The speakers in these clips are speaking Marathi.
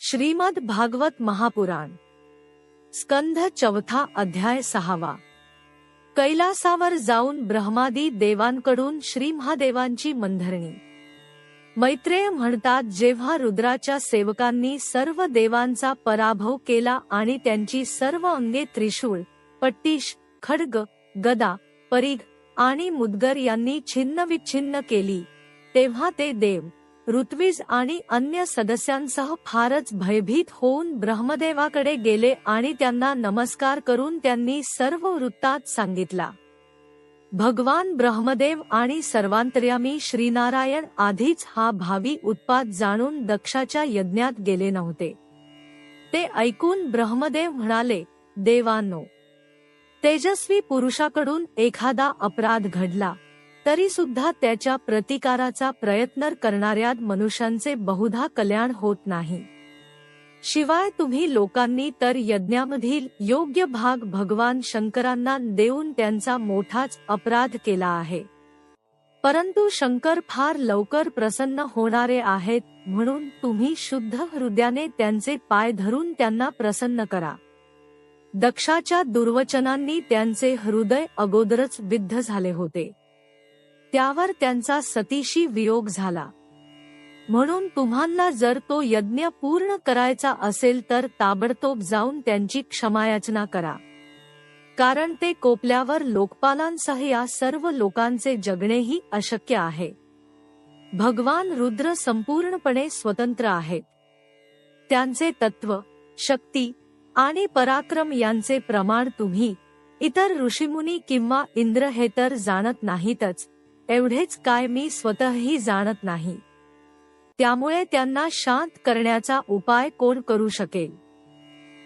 श्रीमद भागवत महापुराण स्कंध चौथा अध्याय 6. कैलासावर जाऊन ब्रह्मादी देवांकडून श्री महादेवांची मंधरणी. मैत्रेय म्हणतात, जेव्हा रुद्राच्या सेवकांनी सर्व देवांचा पराभव केला आणि त्यांची सर्व अंगे त्रिशूळ, पट्टीश, खड्ग, गदा, परीघ आणि मुद्गर यांनी छिन्नविच्छिन्न केली, तेव्हा ते देव, ऋत्विज आणि अन्य सदस्यांसह फारच भयभीत होऊन ब्रह्मदेवाकडे गेले आणि त्यांना नमस्कार करून त्यांनी सर्व वृत्तांत सांगितला. भगवान ब्रह्मदेव आणि सर्वांतर्यामी श्रीनारायण आधीच हा भावी उत्पात जाणून दक्षाच्या यज्ञात गेले नव्हते. ते ऐकून ब्रह्मदेव म्हणाले, देवांनो, तेजस्वी पुरुषाकडून एखादा अपराध घडला तरी सुद्धा त्याच्या प्रतिकाराचा प्रयत्न करणाऱ्या मनुष्यांचे बहुधा कल्याण होत नाही. शिवाय तुम्ही लोकांनी तर यज्ञामधील योग्य भाग भगवान शंकरांना देऊन त्यांचा मोठाच अपराध केला आहे. परंतु शंकर फार लवकर प्रसन्न होणारे आहेत, म्हणून तुम्ही शुद्ध हृदयाने त्यांचे पाय धरून त्यांना प्रसन्न करा. दक्षाच्या दुर्वचनांनी त्यांचे हृदय अगोदरच विद्ध झाले होते. त्यावर त्यांचा सतीशी वियोग झाला. म्हणून तुम्हाला जर तो यज्ञ पूर्ण करायचा असेल तर ताबडतोब जाऊन त्यांची क्षमायाचना करा, कारण ते कोपल्यावर लोकपालांसह या सर्व लोकांचे जगणेही अशक्य आहे. भगवान रुद्र संपूर्णपणे स्वतंत्र आहेत. त्यांचे तत्व, शक्ती आणि पराक्रम यांचे प्रमाण तुम्ही, इतर ऋषीमुनी किंवा इंद्र हे तर जाणत नाहीतच, एवढेच काय मी स्वतःही जाणत नाही. त्यामुळे त्यांना शांत करण्याचा उपाय कोण करू शकेल?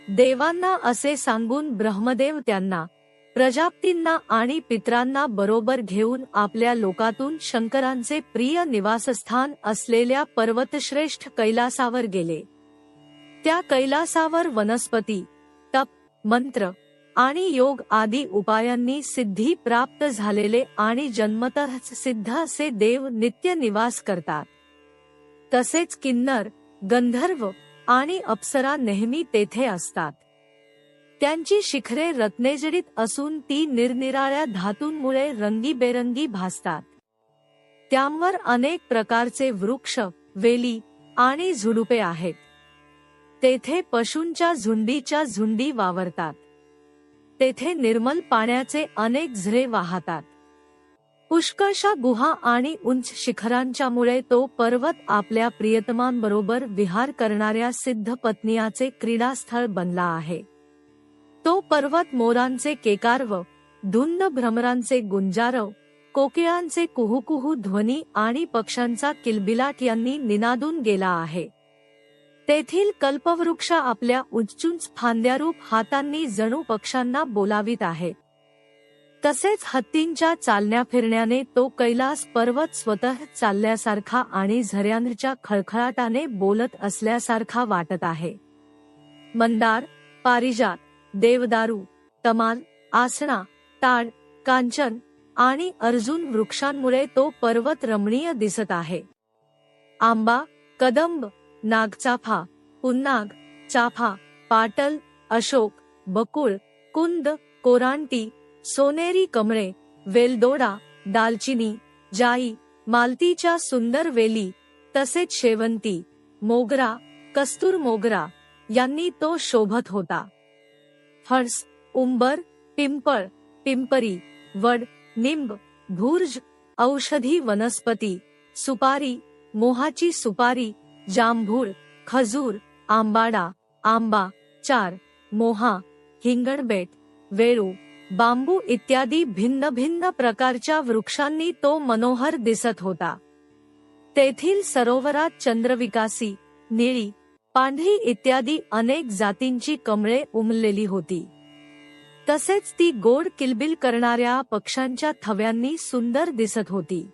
देवांना असे सांगून ब्रह्मदेव त्यांना, प्रजापतींना आणि पितरांना बरोबर घेऊन आपल्या लोकातून शंकरांचे प्रिय निवासस्थान असलेल्या पर्वतश्रेष्ठ कैलासावर गेले. त्या कैलासावर वनस्पती, तप, मंत्र आणि योग आदी उपायांनी सिद्धी प्राप्त झालेले आणि जन्मतःच सिद्ध असे देव नित्य निवास करतात. तसेच किन्नर, गंधर्व आणि अप्सरा नेहमी तेथे असतात. त्यांची शिखरे रत्नेजडित असून ती निरनिराळ्या धातूंमुळे रंगीबेरंगी भासतात. त्यांवर अनेक प्रकारचे वृक्ष, वेली आणि झुडुपे आहेत. तेथे पशूंच्या झुंडीच्या झुंडी वावरतात. तेथे निर्मल पाण्याचे अनेक झरे वाहतात. पुष्कळशा गुहा आणि उंच शिखरांच्यामुळे तो पर्वत आपल्या प्रियतमांबरोबर विहार करणाऱ्या सिद्ध पत्नीयाचे क्रीडास्थळ बनला आहे. तो पर्वत मोरांचे केकारव, धुंद भ्रमरांचे गुंजारव, कोकिळांचे कुहुकुहू ध्वनी आणि पक्ष्यांचा किलबिलाट यांनी निनादून गेला आहे. तेथील कल्पवृक्ष आपल्या उंचूंच फांद्यारूप हातांनी जणू पक्ष्यांना बोलावित आहे. तसेच हत्तींच्या चालण्या फिरण्याने तो कैलास पर्वत स्वतः चालल्यासारखा आणि झऱ्यांच्या खळखळाटाने बोलत असल्यासारखा वाटत आहे. मंदार, पारिजात, देवदारू, तमाल, आसना, ताड, कांचन आणि अर्जुन वृक्षांमुळे तो पर्वत रमणीय दिसत आहे. आंबा, कदंब, नागचाफा, पुन्नाग, चाफा, पाटल, अशोक, बकुळ, कुंद, कोरांटी, सोनेरी कमळे, वेलदोडा, दालचिनी, जाई, मालतीच्या सुंदर वेली, तसेच शेवंती, मोगरा, कस्तूर मोगरा यांनी तो शोभत होता. फणस, उंबर, पिंपळ, पिंपरी, वड, निंब, भुर्ज, औषधी वनस्पती, सुपारी, मोहाची सुपारी, जांभूळ, खजूर, आंबाडा, आंबा, चार, मोहा, हिंगणबेट, वेळू, बांबू इत्यादी भिन्न भिन्न प्रकारच्या वृक्षांनी तो मनोहर दिसत होता. तेथील सरोवरात चंद्रविकासी, निळी, पांढरी इत्यादी अनेक जातींची कमळे उमललेली होती. तसेच ती गोड किलबिल करणाऱ्या पक्ष्यांच्या थव्यांनी सुंदर दिसत होती.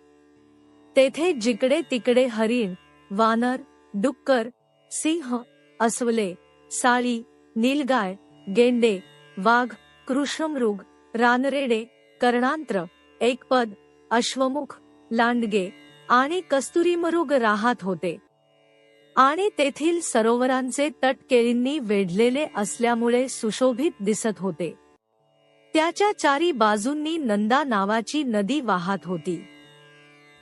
तेथे जिकडे तिकडे हरिण, वानर, डुक्कर, सिंह, अस्वले, साळी, नीलगाय, गेंडे, वाघ, कृष्णमृग, रानरेडे, कर्णांत्र, एकपद, अश्वमुख, लांडगे आणि कस्तुरीमृग राहत होते. आणि तेथील सरोवरांचे तट केळींनी वेढलेले असल्यामुळे सुशोभित दिसत होते. त्याच्या चारी बाजूंनी नंदा नावाची नदी वाहत होती.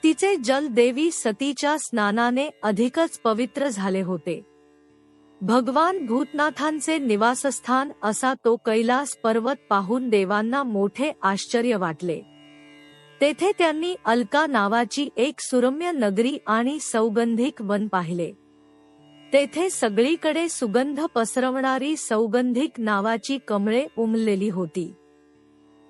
तिचे जल देवी सतीच्या स्नानाने अधिकच पवित्र झाले होते. भगवान भूतनाथांचे निवासस्थान असा तो कैलास पर्वत पाहून देवांना मोठे आश्चर्य वाटले. तेथे त्यांनी अलका नावाची एक सुरम्य नगरी आणि सौगंधिक वन पाहिले. तेथे सगळीकडे सुगंध पसरवणारी सौगंधिक नावाची कमळे उमललेली होती.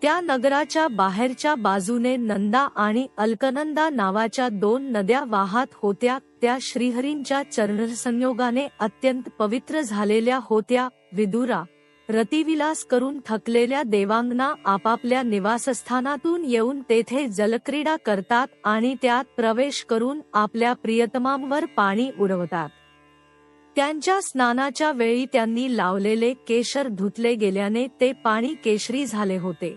त्या नगराच्या बाहेरच्या बाजूने नंदा आणि अलकनंदा नावाच्या 2 नद्या वाहत होत्या. त्या श्रीहरींच्या चरणसंयोगाने अत्यंत पवित्र झालेल्या होत्या. विदुरा, रतिविलास करून थकलेल्या देवांगना आपापल्या निवासस्थानातून येऊन तेथे जलक्रीडा करतात आणि त्यात प्रवेश करून आपल्या प्रियतमांवर पाणी उडवतात. त्यांच्या स्नानाच्या वेळी त्यांनी लावलेले केशर धुतले गेल्याने ते पाणी केशरी झाले होते.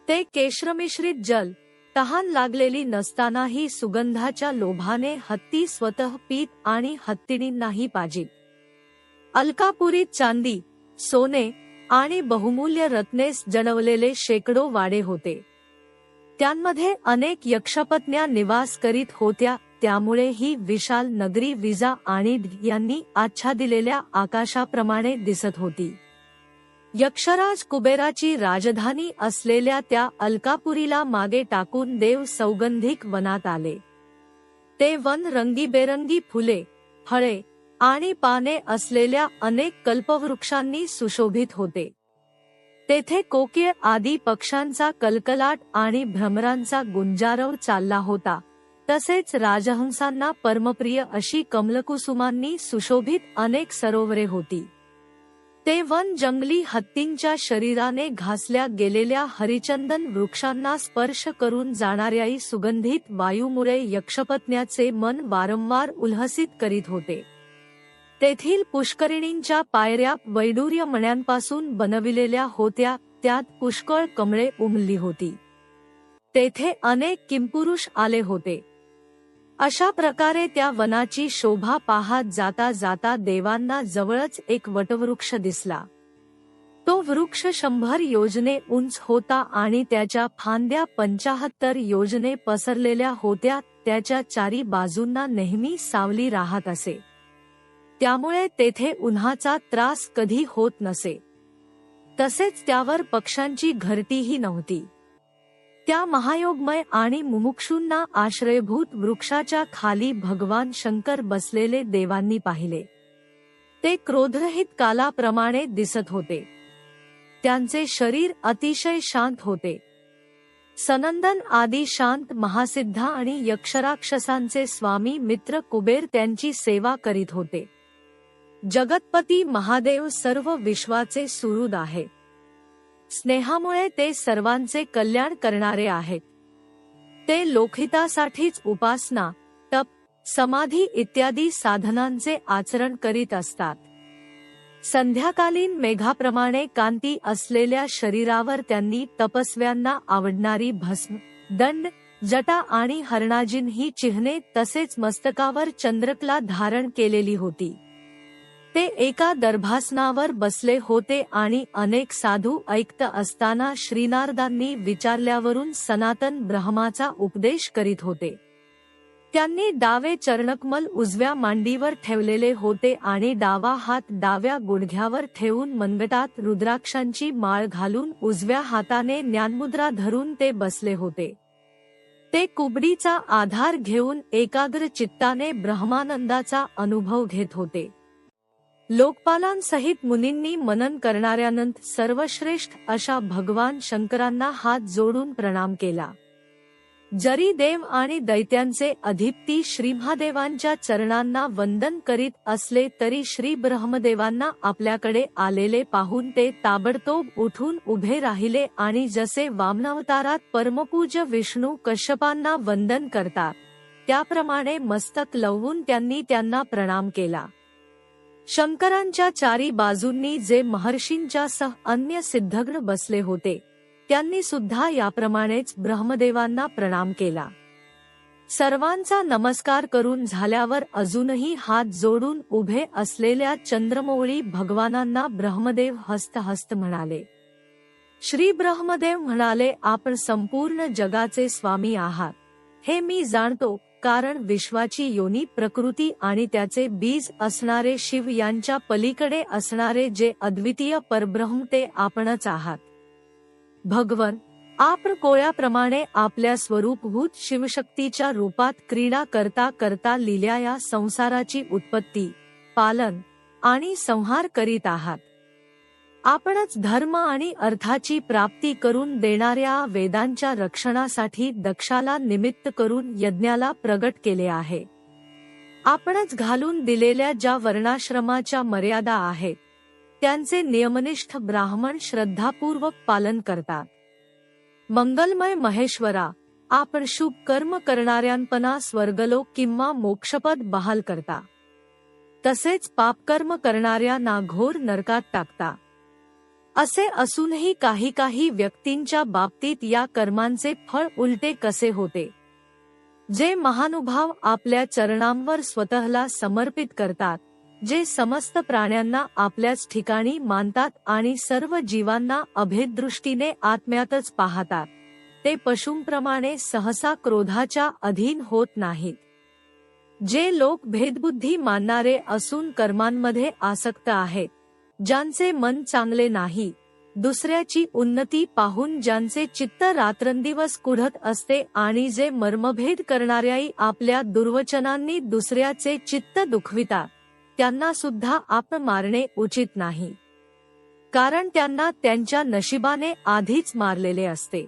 ते केशरमिश्रित जल तहान लागलेली नसतानाही सुगंधाच्या लोभाने हत्ती स्वतः पीत आणि हत्तीणींनाही पाजीत. अलकापुरीत चांदी, सोने आणि बहुमूल्य रत्नेस जणवलेले शेकडो वाडे होते. त्यांमध्ये अनेक यक्षपत्न्या निवास करीत होत्या. त्यामुळे ही विशाल नगरी विजा आणि यांनी आच्छादिलेल्या आकाशाप्रमाणे दिसत होती. यक्षराज कुबेराची राजधानी असलेल्या त्या अलकापुरीला मागे टाकून देव सौगंधिक वनात आले. ते वन रंगीबेरंगी फुले, फळे आणि पाने असलेल्या अनेक कल्पवृक्षांनी सुशोभित होते. तेथे कोकिळ आदी पक्ष्यांचा कलकलाट आणि भ्रमरांचा गुंजारव चालला होता. तसेच राजहंसांना परमप्रिय अशी कमलकुसुमांनी सुशोभित अनेक सरोवरे होती. ते वन जंगली हत्तींच्या शरीराने घासल्या गेलेल्या हरिचंदन वृक्षांना स्पर्श करून जाणाऱ्याही सुगंधित वायूमुळे यक्षपत्न्याचे मन वारंवार उल्हसित करीत होते. तेथील पुष्करिणींच्या पायऱ्या वैडूर्य मण्यांपासून बनविलेल्या होत्या. त्यात पुष्कळ कमळे उमलली होती. तेथे अनेक किंपुरुष आले होते. अशा प्रकारे त्या वनाची शोभा पाहत जाता जाता देवांना जवळच एक वटवृक्ष दिसला. तो वृक्ष 100 योजने उंच होता आणि त्याच्या फांद्या 75 योजने पसरलेल्या होत्या. त्याच्या चारी बाजूंना नेहमी सावली राहत असे. त्यामुळे तेथे उन्हाचा त्रास कधी होत नसे. तसेच त्यावर पक्ष्यांची घरटीही नव्हती. त्या महायोगमय आणि मुमुक्षूंना आश्रयभूत वृक्षाच्या खाली भगवान शंकर बसलेले देवांनी पाहिले. ते क्रोधरहित कालाप्रमाणे दिसत होते. त्यांचे शरीर अतिशय शांत होते. सनंदन आदी शांत महासिद्ध आणि यक्षराक्षसांचे स्वामी मित्र कुबेर त्यांची सेवा करीत होते. जगतपती महादेव सर्व विश्वाचे सुहृद आहे. स्नेहामुळे ते सर्वांचे कल्याण करणारे आहेत. ते लोकहितासाठीच उपासना, तप, समाधी इत्यादी साधनांचे आचरण करीत असतात. संध्याकालीन मेघाप्रमाणे कांती असलेल्या शरीरावर त्यांनी तपस्व्यांना आवडणारी भस्म, दंड, जटा आणि हरणाजीन ही चिन्हे तसेच मस्तकावर चंद्रकला धारण केलेली होती. ते एका दर्भासनावर बसले होते आणि अनेक साधू ऐकत असताना श्रीनारदांनी विचारल्यावरून सनातन ब्रह्माचा उपदेश करीत होते. त्यांनी डावे चरणकमल उजव्या मांडीवर ठेवलेले होते आणि डावा हात डाव्या गुडघ्यावर ठेवून मनगटात रुद्राक्षांची माळ घालून उजव्या हाताने ज्ञानमुद्रा धरून ते बसले होते. ते कुबडीचा आधार घेऊन एकाग्र चित्ताने ब्रह्मानंदाचा अनुभव घेत होते. लोकपालांसहित मुनींनी मनन करणाऱ्यानंतर सर्वश्रेष्ठ अशा भगवान शंकरांना हात जोडून प्रणाम केला. जरी देव आणि दैत्यांचे अधिपती श्रीमहादेवांच्या चरणांना वंदन करीत असले तरी श्री ब्रह्मदेवांना आपल्याकडे आलेले पाहून ते ताबडतोब उठून उभे राहिले आणि जसे वामनावतारात परमपूज्य विष्णू कश्यपांना वंदन करतात त्याप्रमाणे मस्तक लवून त्यांनी त्यांना प्रणाम केला. शंकरांच्या चारी बाजूंनी जे महर्षींच्या सह अन्य सिद्धगण बसले होते त्यांनी सुद्धा याप्रमाणेच ब्रह्मदेवांना प्रणाम केला. सर्वांचा नमस्कार करून झाल्यावर अजूनही हात जोडून उभे असलेल्या चंद्रमौळी भगवानांना ब्रह्मदेव हस्त हस्त म्हणाले. श्री ब्रह्मदेव म्हणाले, आपण संपूर्ण जगाचे स्वामी आहात हे मी जाणतो, कारण विश्वाची योनी प्रकृती आणि त्याचे बीज असणारे शिव यांच्या पलीकडे असणारे जे अद्वितीय परब्रह्म ते आपणच आहात. भगवन, आपण कोळ्याप्रमाणे आपल्या स्वरूपभूत शिवशक्तीच्या रूपात क्रीडा करता करता लिहिल्या या संसाराची उत्पत्ती, पालन आणि संहार करीत आहात. आपणच धर्म आणि अर्थाची प्राप्ती करून देणाऱ्या वेदांच्या रक्षणासाठी दक्षाला निमित्त करून यज्ञाला प्रगट केले आहे. आपणच घालून दिलेल्या ज्या वर्णाश्रमाच्या मर्यादा आहेत त्यांचे नियमनिष्ठ ब्राह्मण श्रद्धापूर्वक पालन करतात. मंगलमय महेश्वरा, आपण शुभ कर्म करणाऱ्यांपणा स्वर्गलोक किंवा मोक्षपद बहाल करता, तसेच पापकर्म करणाऱ्यांना घोर नरकात टाकता. असे असूनही काही व्यक्तींच्या बाबतीत या कर्मांचे फळ उलटे कसे होते? जे महानुभाव आपल्या चरणांवर स्वतःला समर्पित करतात, जे समस्त प्राण्यांना आपल्याच ठिकाणी मानतात आणि सर्व जीवांना अभेददृष्टीने आत्म्यातच पाहतात, ते पशूंप्रमाणे सहसा क्रोधाच्या अधीन होत नाहीत. जे लोक भेदबुद्धी मानणारे असून कर्मांमध्ये आसक्त आहेत, ज्यांचे मन चांगले नाही, दुसऱ्याची उन्नती पाहून ज्यांचे चित्त रात्रंदिवस कुढत असते आणि जे मर्मभेद करणाऱ्याही आपल्या दुर्वचनांनी दुसऱ्याचे चित्त दुखवितात, त्यांना सुद्धा आपण मारणे उचित नाही, कारण त्यांना त्यांच्या नशिबाने आधीच मारलेले असते.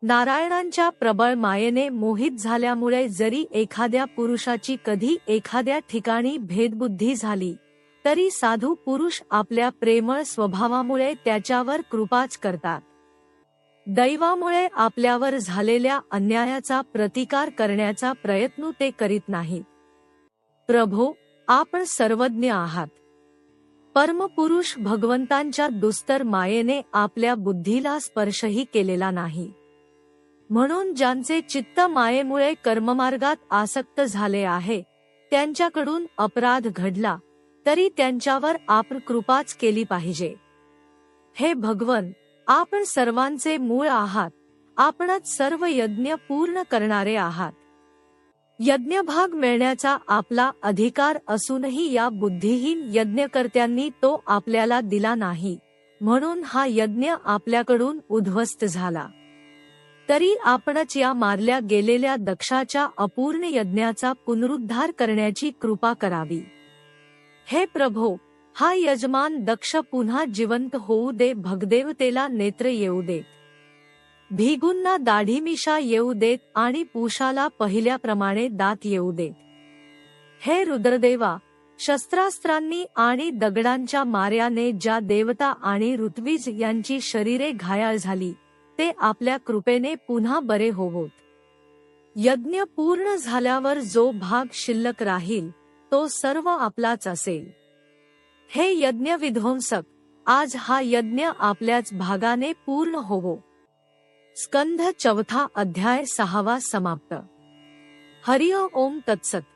नारायणांच्या प्रबळ मायेने मोहित झाल्यामुळे जरी एखाद्या पुरुषाची कधी एखाद्या ठिकाणी भेदबुद्धी झाली, तरी साधू पुरुष आपल्या प्रेमळ स्वभावामुळे त्याच्यावर कृपाच करतात. दैवामुळे आपल्यावर झालेल्या अन्यायाचा प्रतिकार करण्याचा प्रयत्न ते करीत नाहीत. प्रभो, आपण सर्वज्ञ आहात. परमपुरुष भगवंतांच्या दुस्तर मायेने आपल्या बुद्धीला स्पर्शही केलेला नाही. म्हणून ज्यांचे चित्त मायेमुळे कर्ममार्गात आसक्त झाले आहे, त्यांच्याकडून अपराध घडला तरी त्यांच्यावर आपण कृपाच केली पाहिजे. हे भगवन, आपण सर्वांचे मूळ आहात. आपणच सर्व यज्ञ पूर्ण करणारे आहात. यज्ञभाग मिळण्याचा आपला अधिकार असूनही या बुद्धिहीन यज्ञकर्त्यांनी तो आपल्याला दिला नाही, म्हणून हा यज्ञ आपल्याकडून उद्ध्वस्त झाला. तरी आपणच या मारल्या गेलेल्या दक्षाच्या अपूर्ण यज्ञाचा पुनरुद्धार करण्याची कृपा करावी. हे प्रभो, हा यजमान दक्ष पुन्हा जिवंत होऊ दे. भगदेवतेला नेत्र येऊ देत, भिगूंना दाढीमिशा येऊ देत आणि पूषाला पहिल्याप्रमाणे दात येऊ देत. हे रुद्रदेवा, शस्त्रास्त्रांनी आणि दगडांच्या मार्याने ज्या देवता आणि ऋत्विज यांची शरीरे घायाळ झाली, ते आपल्या कृपेने पुन्हा बरे होवोत. यज्ञ पूर्ण झाल्यावर जो भाग शिल्लक राहील तो सर्व आपलाच असेल. हे यज्ञ विध्वंसक, आज हा यज्ञ आपल्याच भागाने पूर्ण होवो. स्कंध 4 अध्याय 6 समाप्त. हरि ओम तत्सत.